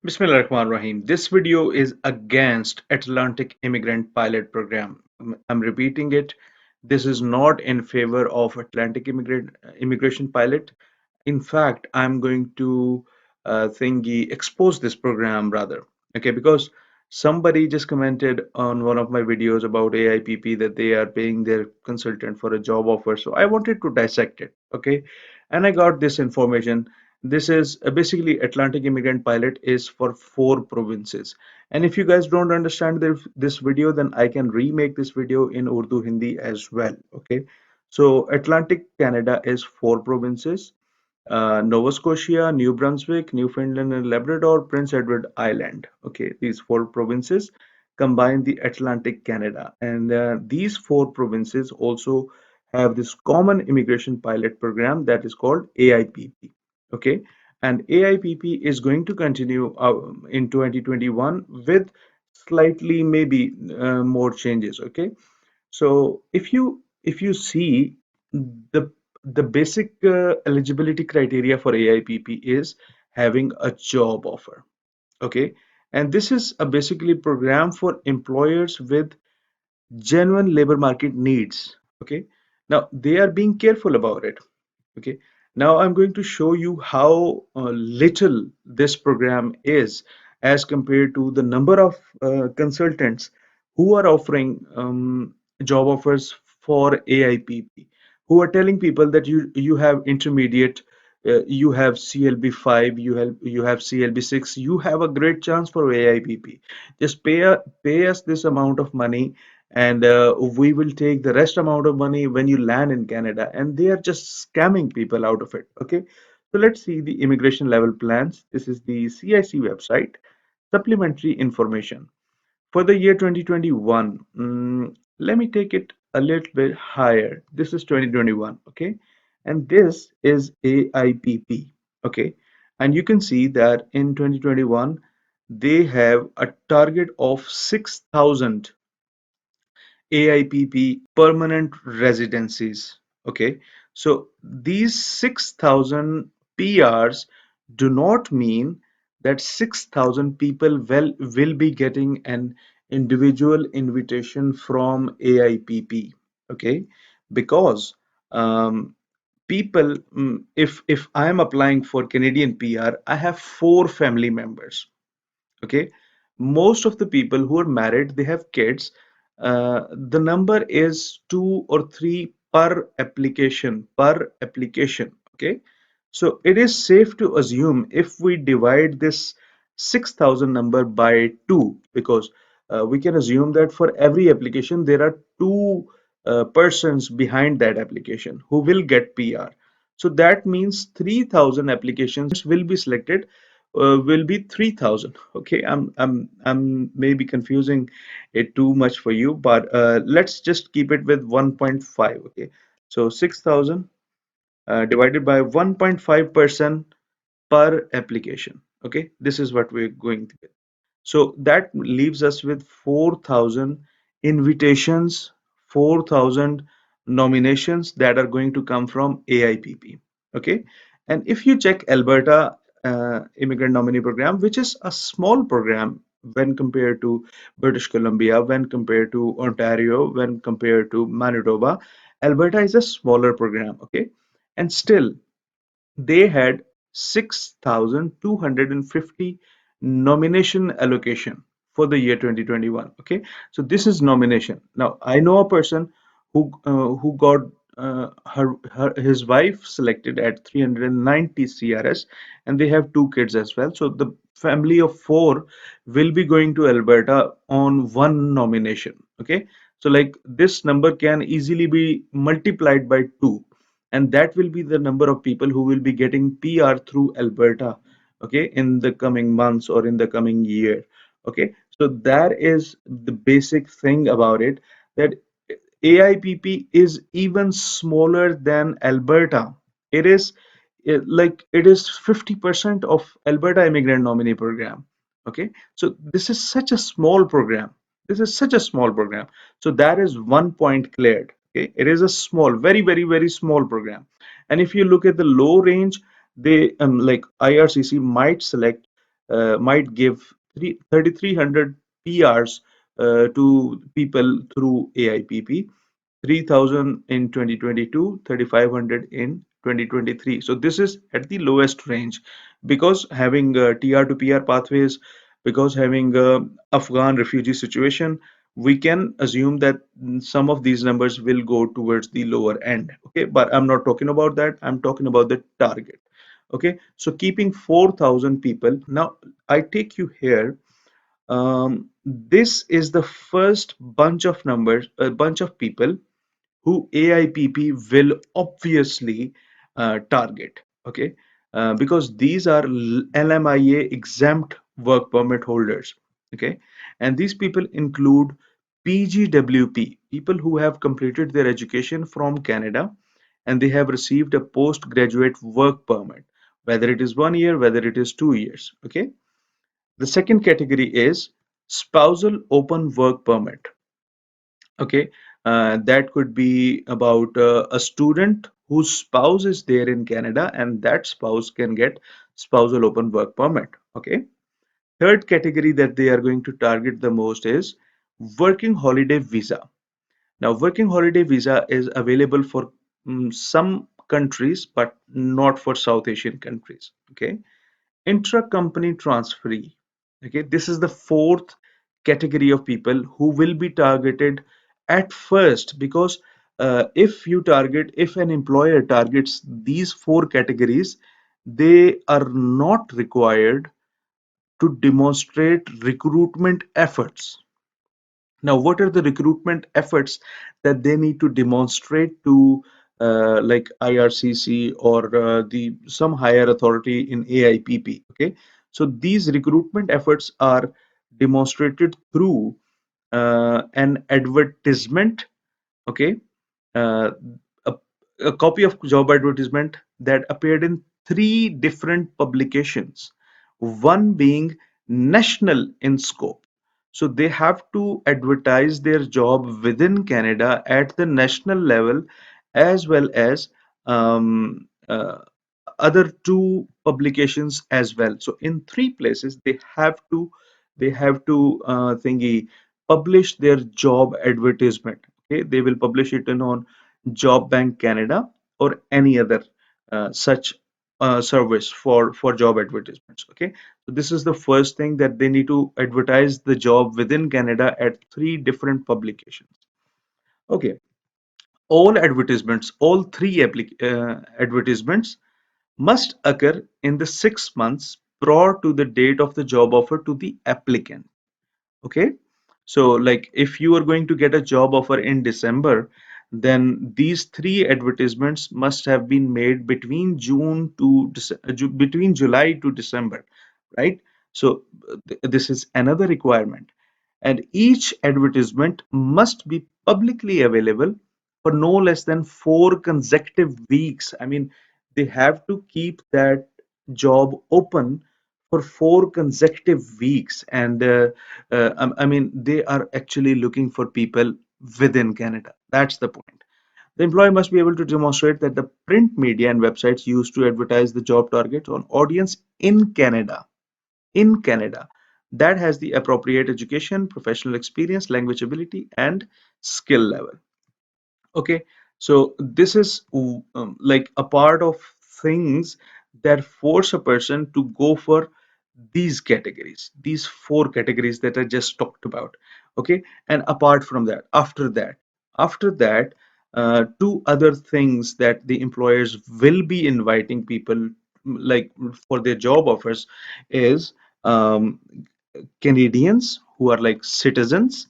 Bismillahirrahmanirrahim. This video is against Atlantic Immigrant Pilot Program. I'm repeating it. This is not in favor of Atlantic Immigration Pilot. In fact, I'm going to thingy expose this program rather. Okay, because somebody just commented on one of my videos about AIPP that they are paying their consultant for a job offer. So I wanted to dissect it. Okay, and I got this information. This is basically Atlantic Immigrant Pilot is for 4 provinces. And if you guys don't understand this video, then I can remake this video in Urdu Hindi as well. Okay, so Atlantic Canada is 4 provinces: Nova Scotia, New Brunswick, Newfoundland and Labrador, Prince Edward Island. Okay, these 4 provinces combine the Atlantic Canada, and these 4 provinces also have this common immigration pilot program that is called AIPP. Okay, and AIPP is going to continue in 2021 with slightly maybe more changes. Okay, so if you see the the basic eligibility criteria for AIPP is having a job offer. Okay, and this is a basically program for employers with genuine labor market needs. Okay, now they are being careful about it. Okay, now I'm going to show you how little this program is as compared to the number of consultants who are offering job offers for AIPP, who are telling people that you have intermediate, you have CLB 5, you have CLB 6, you have a great chance for AIPP. Just pay us this amount of money, and we will take the rest amount of money when you land in Canada. And they are just scamming people out of it. Okay, so let's see the immigration level plans. This is the CIC website. Supplementary information for the year 2021. Let me take it a little bit higher. This is 2021. Okay, and this is AIPP. Okay, and you can see that in 2021 they have a target of 6,000 AIPP permanent residencies. Okay, so these 6,000 PRs do not mean that 6,000 people will be getting an individual invitation from AIPP. Okay, because people, if I am applying for Canadian PR, I have 4 family members. Okay, most of the people who are married, they have kids. The number is 2 or 3 per application. Okay, so it is safe to assume if we divide this 6,000 number by 2, because we can assume that for every application there are 2 persons behind that application who will get PR. So that means 3,000 applications will be selected, will be 3,000. Okay, I'm maybe confusing it too much for you, but let's just keep it with 1.5. Okay, so 6,000 divided by 1.5% per application. Okay, this is what we're going to get. So that leaves us with 4,000 invitations, 4,000 nominations that are going to come from AIPP. Okay, and if you check Alberta Immigrant Nominee Program, which is a small program when compared to British Columbia, when compared to Ontario, when compared to Manitoba, Alberta is a smaller program. Okay, and still they had 6,250 nomination allocation for the year 2021. Okay, so this is nomination. Now I know a person who got his wife selected at 390 CRS, and they have 2 kids as well. So the family of 4 will be going to Alberta on one nomination. Okay, so like this number can easily be multiplied by 2, and that will be the number of people who will be getting PR through Alberta, okay, in the coming months or in the coming year. Okay, so that is the basic thing about it, that AIPP is even smaller than Alberta. It is it is 50% of Alberta Immigrant Nominee Program. Okay, so this is such a small program. This is such a small program. So that is one point cleared. Okay, it is a small, very, very, very small program. And if you look at the low range, they like IRCC might select might give 3,300 PRs to people through AIPP, 3,000 in 2022, 3,500 in 2023. So this is at the lowest range because having TR to PR pathways, because having Afghan refugee situation, we can assume that some of these numbers will go towards the lower end. Okay, but I'm not talking about that. I'm talking about the target. Okay, so keeping 4,000 people. Now I take you here. This is the first bunch of numbers, a bunch of people who AIPP will obviously target. Okay, because these are LMIA exempt work permit holders. Okay, and these people include PGWP, people who have completed their education from Canada and they have received a postgraduate work permit, whether it is 1 year, whether it is 2 years. Okay, the second category is spousal open work permit. Okay, that could be about a student whose spouse is there in Canada and that spouse can get spousal open work permit. Okay, third category that they are going to target the most is working holiday visa. Now, working holiday visa is available for some countries, but not for South Asian countries. Okay, intra-company transferee. Okay, this is the fourth category of people who will be targeted at first because if an employer targets these four categories, they are not required to demonstrate recruitment efforts. Now, what are the recruitment efforts that they need to demonstrate to like IRCC or the some higher authority in AIPP? Okay, so these recruitment efforts are demonstrated through an advertisement. Okay, uh, a, a copy of job advertisement that appeared in three different publications, one being national in scope. So they have to advertise their job within Canada at the national level as well as other two publications as well. So in three places they have to thingy publish their job advertisement. Okay, they will publish it on Job Bank Canada or any other such service for job advertisements. Okay, so this is the first thing that they need to advertise the job within Canada at three different publications. Okay, all three advertisements must occur in the 6 months prior to the date of the job offer to the applicant. Okay, so like if you are going to get a job offer in December, then these three advertisements must have been made between between July to December, right? So this is another requirement, and each advertisement must be publicly available for no less than 4 consecutive weeks. I mean, they have to keep that job open for 4 consecutive weeks, and I mean, they are actually looking for people within Canada. That's the point. The employer must be able to demonstrate that the print media and websites used to advertise the job targets on audience in Canada that has the appropriate education, professional experience, language ability, and skill level. Okay, so this is like a part of things that force a person to go for these categories, these four categories that I just talked about. Okay, and apart from that, after that, two other things that the employers will be inviting people like for their job offers is um, Canadians who are like citizens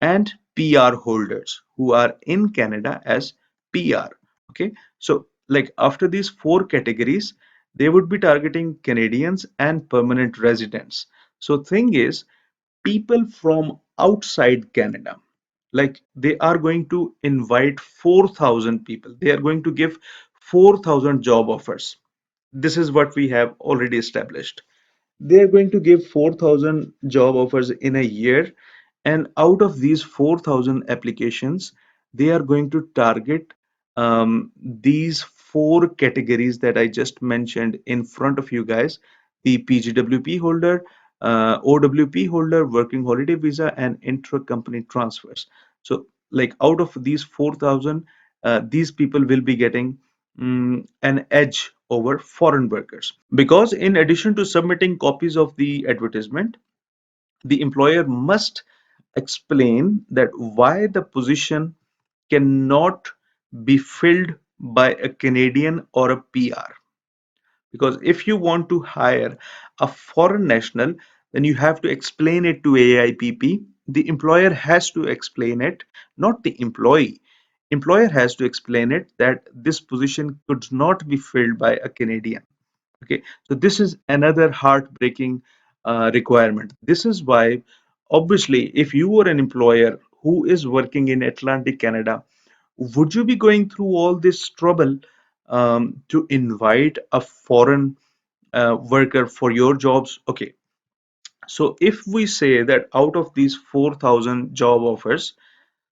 and PR holders who are in Canada as PR. Okay, so like after these four categories, they would be targeting Canadians and permanent residents. So thing is, people from outside Canada, like they are going to invite 4,000 people. They are going to give 4,000 job offers. This is what we have already established. They are going to give 4,000 job offers in a year, and out of these 4,000 applications, they are going to target these four categories that I just mentioned in front of you guys. the PGWP holder, OWP holder, working holiday visa, and intra-company transfers. So, like out of these 4,000, these people will be getting an edge over foreign workers. Because in addition to submitting copies of the advertisement, the employer must explain that why the position cannot be filled by a Canadian or a PR. Because if you want to hire a foreign national, then you have to explain it to AIPP. The employer has to explain it, not the employee. Employer has to explain it that this position could not be filled by a Canadian. Okay, so this is another heartbreaking requirement. This is why, obviously, if you were an employer who is working in Atlantic Canada, would you be going through all this trouble to invite a foreign worker for your jobs? Okay, so if we say that out of these 4,000 job offers,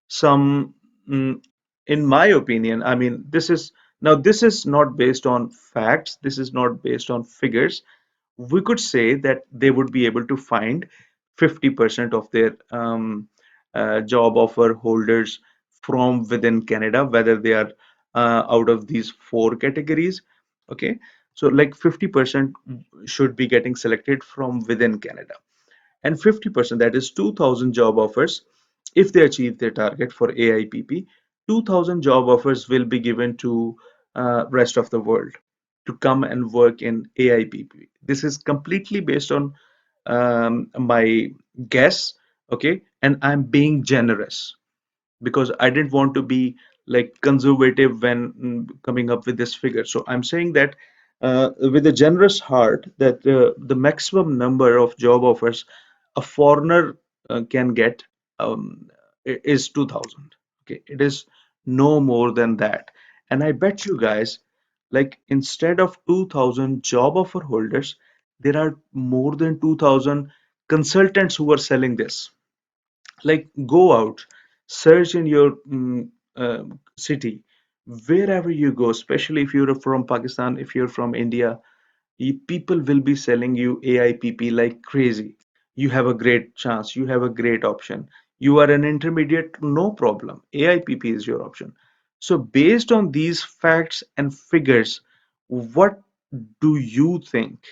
some, mm, in my opinion, I mean, this is not based on facts, this is not based on figures. We could say that they would be able to find 50% of their job offer holders from within Canada, whether they are out of these four categories. Okay, so like 50% should be getting selected from within Canada, and 50%, that is 2,000 job offers. If they achieve their target for AIPP, 2,000 job offers will be given to rest of the world to come and work in AIPP. This is completely based on my guess, okay, and I'm being generous because I didn't want to be like conservative when coming up with this figure. So I'm saying that with a generous heart, that the maximum number of job offers a foreigner can get is 2,000. Okay, it is no more than that. And I bet you guys, like instead of 2,000 job offer holders, there are more than 2,000 consultants who are selling this. Like go out, search in your city, wherever you go, especially if you're from Pakistan, if you're from India, people will be selling you AIPP like crazy. You have a great chance, you have a great option. You are an intermediate, no problem. AIPP is your option. So based on these facts and figures, what do you think?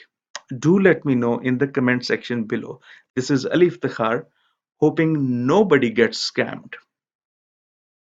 Do let me know in the comment section below. This is Ali Iftikhar, hoping nobody gets scammed.